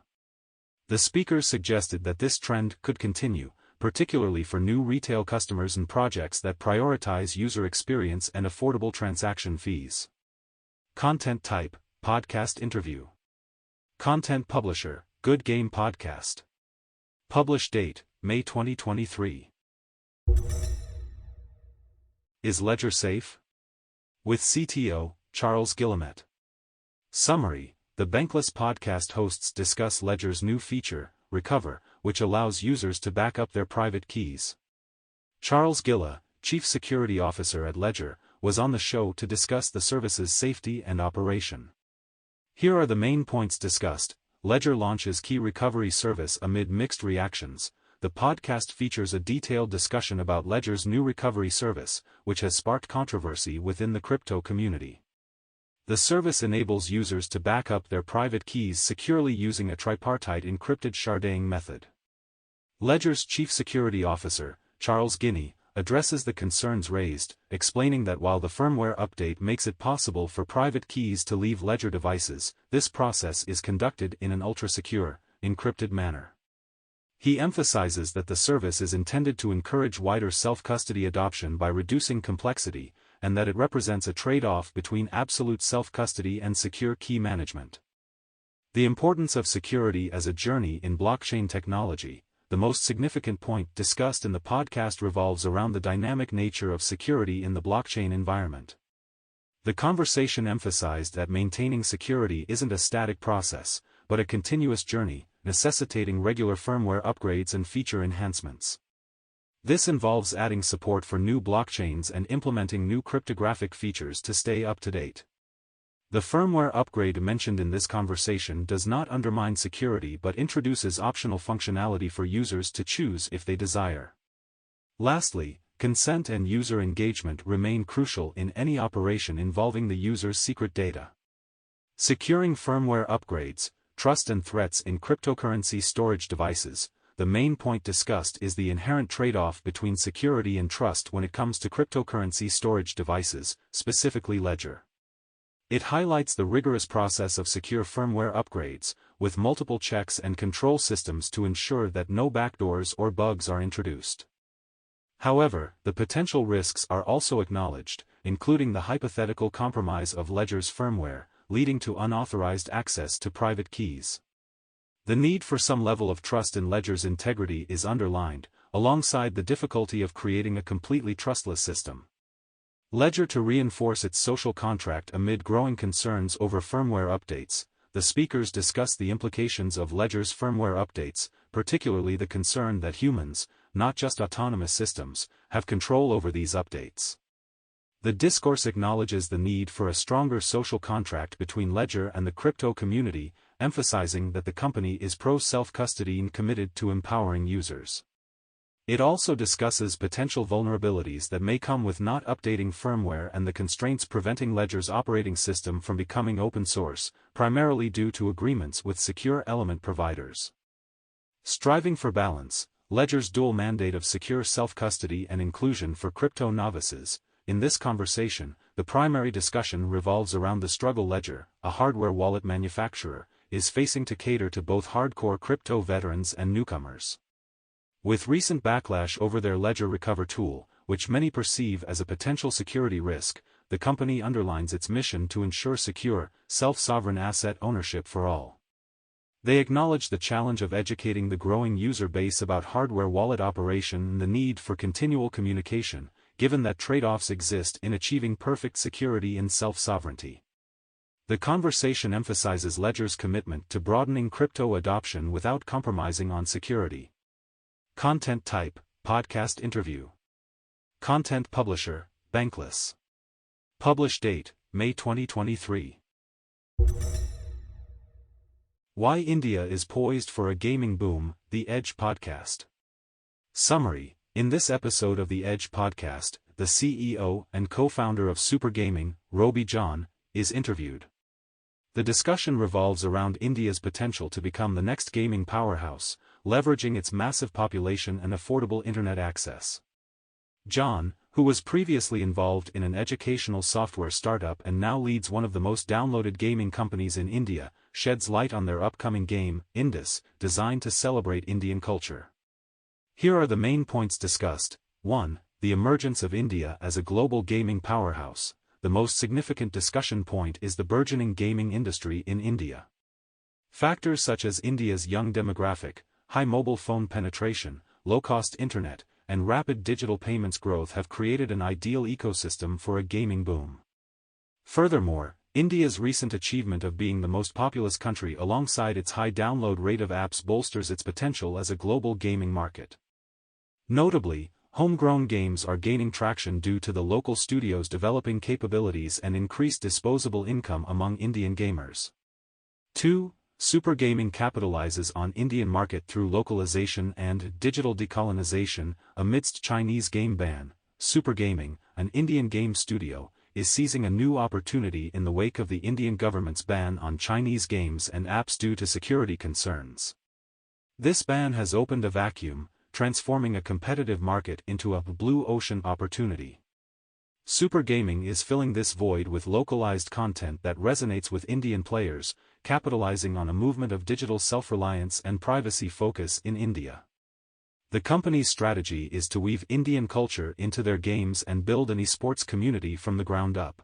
The speakers suggested that this trend could continue, particularly for new retail customers and projects that prioritize user experience and affordable transaction fees. Content type: podcast interview. Content publisher: Good Game Podcast. Publish date: May 2023. Is Ledger safe? With CTO, Charles Guillemet. Summary: the Bankless podcast hosts discuss Ledger's new feature, Recover, which allows users to back up their private keys. Charles Guillemet, Chief Security Officer at Ledger, was on the show to discuss the service's safety and operation. Here are the main points discussed. Ledger launches key recovery service amid mixed reactions. The podcast features a detailed discussion about Ledger's new recovery service, which has sparked controversy within the crypto community. The service enables users to back up their private keys securely using a tripartite encrypted sharding method. Ledger's Chief Security Officer, Charles Guillemet, addresses the concerns raised, explaining that while the firmware update makes it possible for private keys to leave Ledger devices, this process is conducted in an ultra-secure, encrypted manner. He emphasizes that the service is intended to encourage wider self-custody adoption by reducing complexity, and that it represents a trade-off between absolute self-custody and secure key management. The importance of security as a journey in blockchain technology. The most significant point discussed in the podcast revolves around the dynamic nature of security in the blockchain environment. The conversation emphasized that maintaining security isn't a static process, but a continuous journey, necessitating regular firmware upgrades and feature enhancements. This involves adding support for new blockchains and implementing new cryptographic features to stay up to date. The firmware upgrade mentioned in this conversation does not undermine security but introduces optional functionality for users to choose if they desire. Lastly, consent and user engagement remain crucial in any operation involving the user's secret data. Securing firmware upgrades, trust and threats in cryptocurrency storage devices. The main point discussed is the inherent trade-off between security and trust when it comes to cryptocurrency storage devices, specifically Ledger. It highlights the rigorous process of secure firmware upgrades, with multiple checks and control systems to ensure that no backdoors or bugs are introduced. However, the potential risks are also acknowledged, including the hypothetical compromise of Ledger's firmware, leading to unauthorized access to private keys. The need for some level of trust in Ledger's integrity is underlined, alongside the difficulty of creating a completely trustless system. Ledger to reinforce its social contract amid growing concerns over firmware updates. The speakers discussed the implications of Ledger's firmware updates, particularly the concern that humans, not just autonomous systems, have control over these updates. The discourse acknowledges the need for a stronger social contract between Ledger and the crypto community, emphasizing that the company is pro-self-custody and committed to empowering users. It also discusses potential vulnerabilities that may come with not updating firmware and the constraints preventing Ledger's operating system from becoming open source, primarily due to agreements with secure element providers. Striving for balance, Ledger's dual mandate of secure self-custody and inclusion for crypto novices. In this conversation, the primary discussion revolves around the struggle Ledger, a hardware wallet manufacturer, is facing to cater to both hardcore crypto veterans and newcomers. With recent backlash over their Ledger Recover tool, which many perceive as a potential security risk, the company underlines its mission to ensure secure, self-sovereign asset ownership for all. They acknowledge the challenge of educating the growing user base about hardware wallet operation and the need for continual communication, given that trade-offs exist in achieving perfect security and self-sovereignty. The conversation emphasizes Ledger's commitment to broadening crypto adoption without compromising on security. Content type: podcast interview. Content publisher, Bankless. Publish date, May 2023. Why India is poised for a gaming boom, The Edge Podcast. Summary: in this episode of The Edge Podcast, the CEO and co-founder of Super Gaming, Roby John, is interviewed. The discussion revolves around India's potential to become the next gaming powerhouse, leveraging its massive population and affordable internet access. John, who was previously involved in an educational software startup and now leads one of the most downloaded gaming companies in India, sheds light on their upcoming game, Indus, designed to celebrate Indian culture. Here are the main points discussed. 1. The emergence of India as a global gaming powerhouse. The most significant discussion point is the burgeoning gaming industry in India. Factors such as India's young demographic, high mobile phone penetration, low-cost internet, and rapid digital payments growth have created an ideal ecosystem for a gaming boom. Furthermore, India's recent achievement of being the most populous country alongside its high download rate of apps bolsters its potential as a global gaming market. Notably, homegrown games are gaining traction due to the local studios developing capabilities and increased disposable income among Indian gamers. 2. Super Gaming capitalizes on Indian market through localization and digital decolonization. Amidst Chinese game ban, Super Gaming, an Indian game studio, is seizing a new opportunity in the wake of the Indian government's ban on Chinese games and apps due to security concerns. This ban has opened a vacuum, transforming a competitive market into a blue ocean opportunity. Super Gaming is filling this void with localized content that resonates with Indian players, capitalizing on a movement of digital self-reliance and privacy focus in India. The company's strategy is to weave Indian culture into their games and build an esports community from the ground up.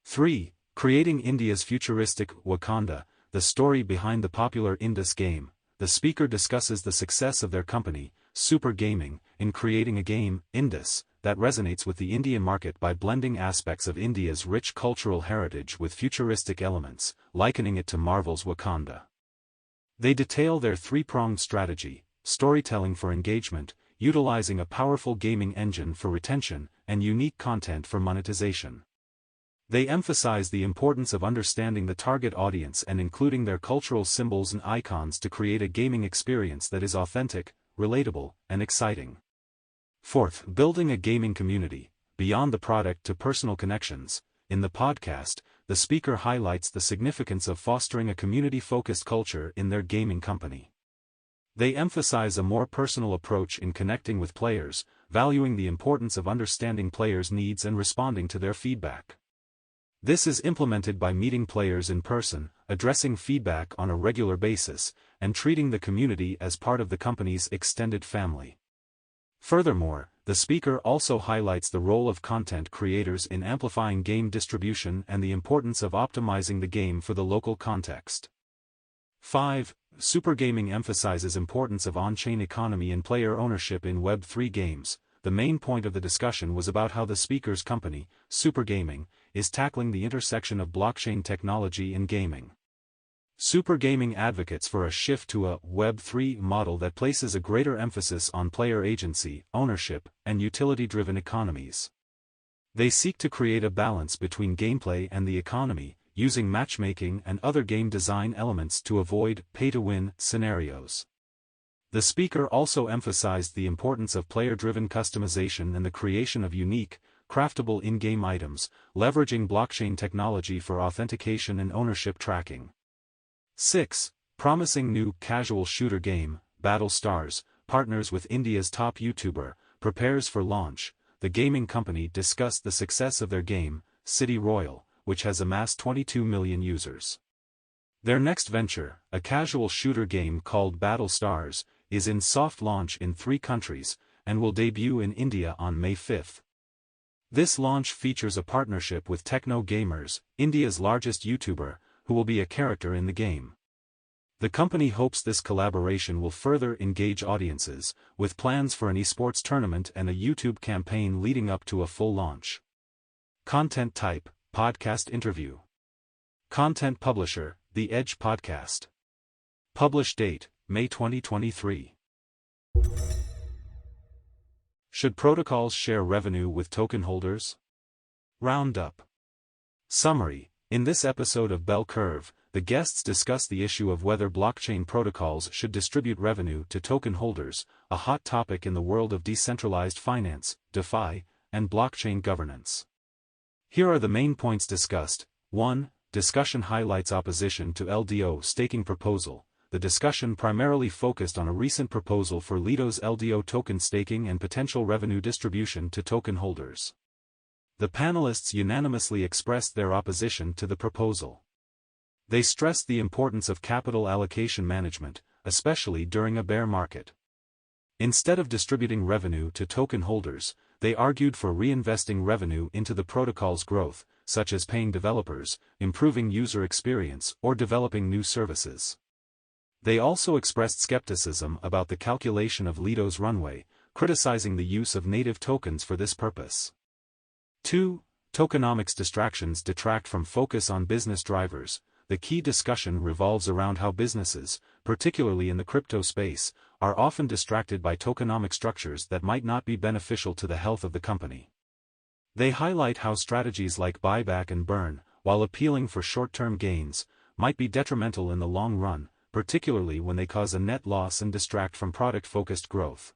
3. Creating India's futuristic Wakanda, the story behind the popular Indus game. The speaker discusses the success of their company, Super Gaming, in creating a game, Indus, that resonates with the Indian market by blending aspects of India's rich cultural heritage with futuristic elements, likening it to Marvel's Wakanda. They detail their three-pronged strategy: storytelling for engagement, utilizing a powerful gaming engine for retention, and unique content for monetization. They emphasize the importance of understanding the target audience and including their cultural symbols and icons to create a gaming experience that is authentic, relatable, and exciting. 4th, building a gaming community, beyond the product to personal connections. In the podcast, the speaker highlights the significance of fostering a community-focused culture in their gaming company. They emphasize a more personal approach in connecting with players, valuing the importance of understanding players' needs and responding to their feedback. This is implemented by meeting players in person, addressing feedback on a regular basis, and treating the community as part of the company's extended family. Furthermore, the speaker also highlights the role of content creators in amplifying game distribution and the importance of optimizing the game for the local context. 5. Super Gaming emphasizes importance of on-chain economy and player ownership in Web3 games. The main point of the discussion was about how the speaker's company, Super Gaming, is tackling the intersection of blockchain technology in gaming. Super Gaming advocates for a shift to a Web3 model that places a greater emphasis on player agency, ownership, and utility-driven economies. They seek to create a balance between gameplay and the economy, using matchmaking and other game design elements to avoid pay-to-win scenarios. The speaker also emphasized the importance of player-driven customization and the creation of unique, craftable in-game items, leveraging blockchain technology for authentication and ownership tracking. 6. Promising new casual shooter game, Battle Stars, partners with India's top YouTuber, prepares for launch. The gaming company discussed the success of their game, City Royale, which has amassed 22 million users. Their next venture, a casual shooter game called Battle Stars, is in soft launch in 3 countries, and will debut in India on May 5. This launch features a partnership with Techno Gamers, India's largest YouTuber, who will be a character in the game. The company hopes this collaboration will further engage audiences, with plans for an esports tournament and a YouTube campaign leading up to a full launch. Content type, podcast interview. Content publisher, The Edge Podcast. Publish date, May 2023. Should protocols share revenue with token holders? Roundup. Summary. In this episode of Bell Curve, the guests discuss the issue of whether blockchain protocols should distribute revenue to token holders, a hot topic in the world of decentralized finance, DeFi, and blockchain governance. Here are the main points discussed. 1. Discussion highlights opposition to LDO staking proposal. The discussion primarily focused on a recent proposal for Lido's LDO token staking and potential revenue distribution to token holders. The panelists unanimously expressed their opposition to the proposal. They stressed the importance of capital allocation management, especially during a bear market. Instead of distributing revenue to token holders, they argued for reinvesting revenue into the protocol's growth, such as paying developers, improving user experience, or developing new services. They also expressed skepticism about the calculation of Lido's runway, criticizing the use of native tokens for this purpose. 2. Tokenomics distractions detract from focus on business drivers. The key discussion revolves around how businesses, particularly in the crypto space, are often distracted by tokenomic structures that might not be beneficial to the health of the company. They highlight how strategies like buyback and burn, while appealing for short-term gains, might be detrimental in the long run, particularly when they cause a net loss and distract from product-focused growth.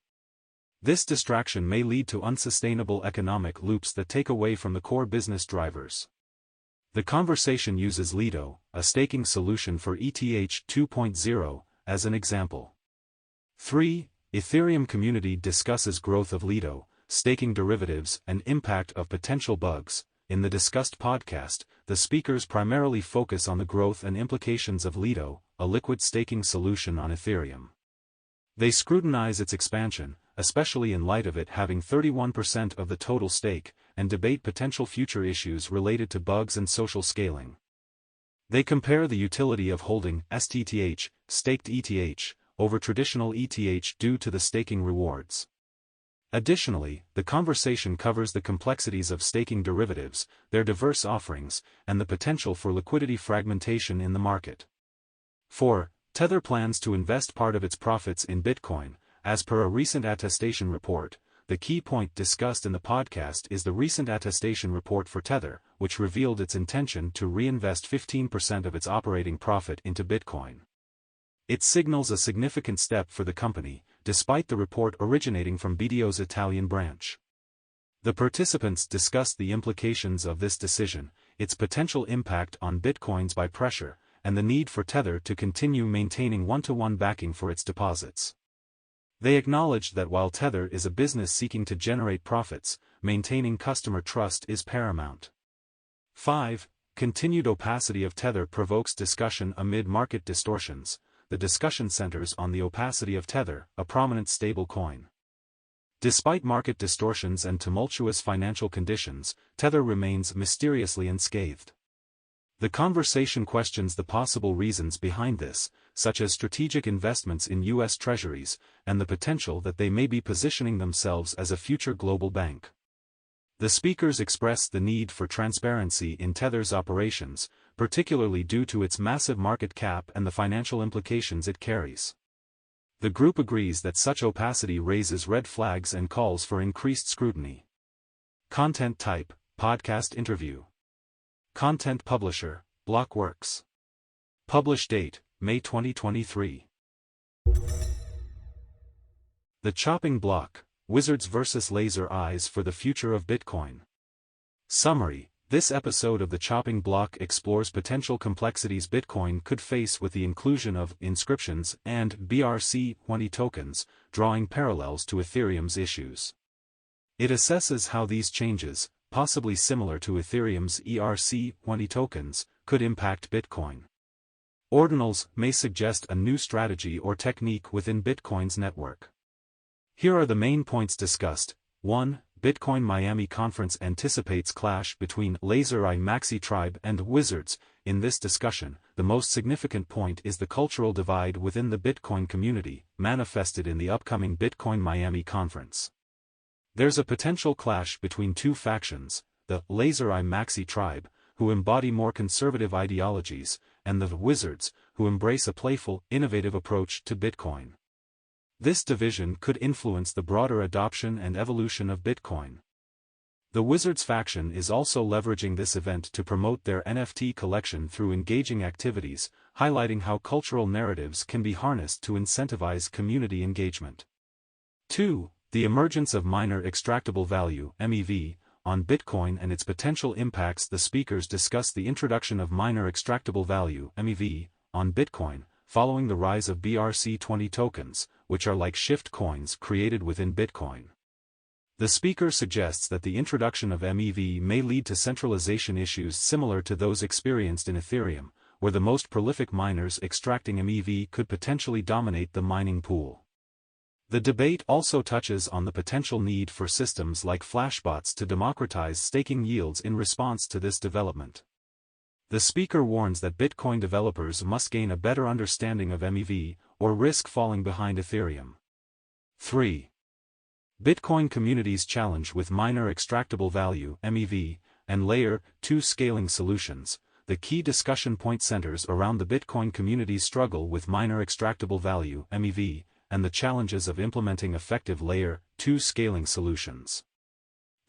This distraction may lead to unsustainable economic loops that take away from the core business drivers. The conversation uses Lido, a staking solution for ETH 2.0, as an example. 3. Ethereum community discusses growth of Lido, staking derivatives, and impact of potential bugs. In the discussed podcast, the speakers primarily focus on the growth and implications of Lido, a liquid staking solution on Ethereum. They scrutinize its expansion, especially in light of it having 31% of the total stake, and debate potential future issues related to bugs and social scaling. They compare the utility of holding STTH, staked ETH, over traditional ETH due to the staking rewards. Additionally, the conversation covers the complexities of staking derivatives, their diverse offerings, and the potential for liquidity fragmentation in the market. 4. Tether plans to invest part of its profits in Bitcoin. As per a recent attestation report, the key point discussed in the podcast is the recent attestation report for Tether, which revealed its intention to reinvest 15% of its operating profit into Bitcoin. It signals a significant step for the company, despite the report originating from BDO's Italian branch. The participants discussed the implications of this decision, its potential impact on Bitcoins by pressure, and the need for Tether to continue maintaining one-to-one backing for its deposits. They acknowledged that while Tether is a business seeking to generate profits, maintaining customer trust is paramount. 5. Continued opacity of Tether provokes discussion amid market distortions. The discussion centers on the opacity of Tether, a prominent stablecoin. Despite market distortions and tumultuous financial conditions, Tether remains mysteriously unscathed. The conversation questions the possible reasons behind this, such as strategic investments in U.S. Treasuries, and the potential that they may be positioning themselves as a future global bank. The speakers expressed the need for transparency in Tether's operations, particularly due to its massive market cap and the financial implications it carries. The group agrees that such opacity raises red flags and calls for increased scrutiny. Content type, podcast interview. Content publisher, Blockworks. Publish date, May 2023. The Chopping Block, Wizards vs. Laser Eyes for the Future of Bitcoin. Summary. This episode of The Chopping Block explores potential complexities Bitcoin could face with the inclusion of inscriptions and BRC-20 tokens, drawing parallels to Ethereum's issues. It assesses how these changes, possibly similar to Ethereum's ERC-20 tokens, could impact Bitcoin. Ordinals may suggest a new strategy or technique within Bitcoin's network. Here are the main points discussed. 1. Bitcoin Miami Conference anticipates clash between Laser Eye Maxi Tribe and Wizards. In this discussion, the most significant point is the cultural divide within the Bitcoin community, manifested in the upcoming Bitcoin Miami Conference. There's a potential clash between two factions, the Laser Eye Maxi Tribe, who embody more conservative ideologies, and the Wizards, who embrace a playful, innovative approach to Bitcoin. This division could influence the broader adoption and evolution of Bitcoin. The Wizards faction is also leveraging this event to promote their NFT collection through engaging activities, highlighting how cultural narratives can be harnessed to incentivize community engagement. 2. The emergence of miner extractable value (MEV) on Bitcoin and its potential impacts. The speakers discuss the introduction of miner extractable value (MEV) on Bitcoin, following the rise of BRC-20 tokens, which are like shift coins created within Bitcoin. The speaker suggests that the introduction of MEV may lead to centralization issues similar to those experienced in Ethereum, where the most prolific miners extracting MEV could potentially dominate the mining pool. The debate also touches on the potential need for systems like Flashbots to democratize staking yields in response to this development. The speaker warns that Bitcoin developers must gain a better understanding of MEV, or risk falling behind Ethereum. 3. Bitcoin community's challenge with miner extractable value (MEV) and Layer 2 scaling solutions. The key discussion point centers around the Bitcoin community's struggle with miner extractable value (MEV) and the challenges of implementing effective Layer 2 scaling solutions.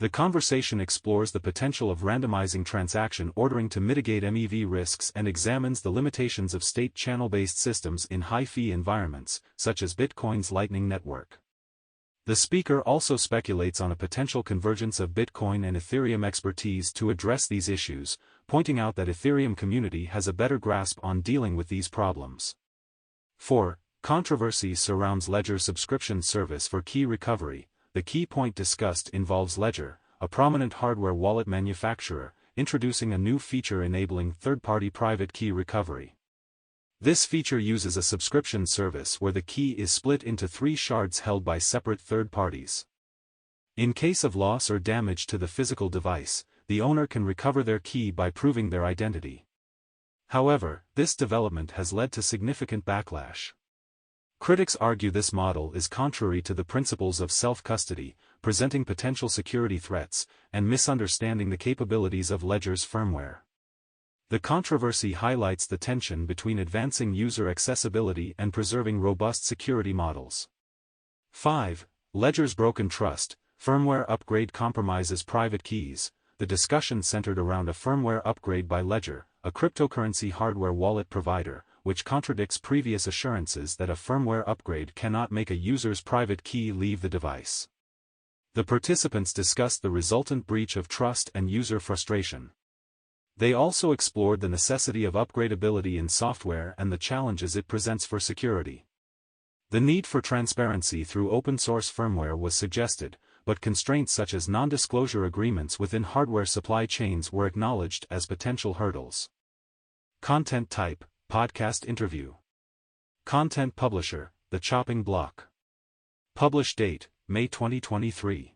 The conversation explores the potential of randomizing transaction ordering to mitigate MEV risks and examines the limitations of state channel-based systems in high-fee environments, such as Bitcoin's Lightning Network. The speaker also speculates on a potential convergence of Bitcoin and Ethereum expertise to address these issues, pointing out that Ethereum community has a better grasp on dealing with these problems. 4. Controversy surrounds Ledger subscription service for key recovery. The key point discussed involves Ledger, a prominent hardware wallet manufacturer, introducing a new feature enabling third-party private key recovery. This feature uses a subscription service where the key is split into 3 shards held by separate third parties. In case of loss or damage to the physical device, the owner can recover their key by proving their identity. However, this development has led to significant backlash. Critics argue this model is contrary to the principles of self-custody, presenting potential security threats, and misunderstanding the capabilities of Ledger's firmware. The controversy highlights the tension between advancing user accessibility and preserving robust security models. 5. Ledger's broken trust, firmware upgrade compromises private keys. The discussion centered around a firmware upgrade by Ledger, a cryptocurrency hardware wallet provider, which contradicts previous assurances that a firmware upgrade cannot make a user's private key leave the device. The participants discussed the resultant breach of trust and user frustration. They also explored the necessity of upgradability in software and the challenges it presents for security. The need for transparency through open-source firmware was suggested, but constraints such as non-disclosure agreements within hardware supply chains were acknowledged as potential hurdles. Content type: podcast interview. Content publisher: The Chopping Block. Publish date: May 2023.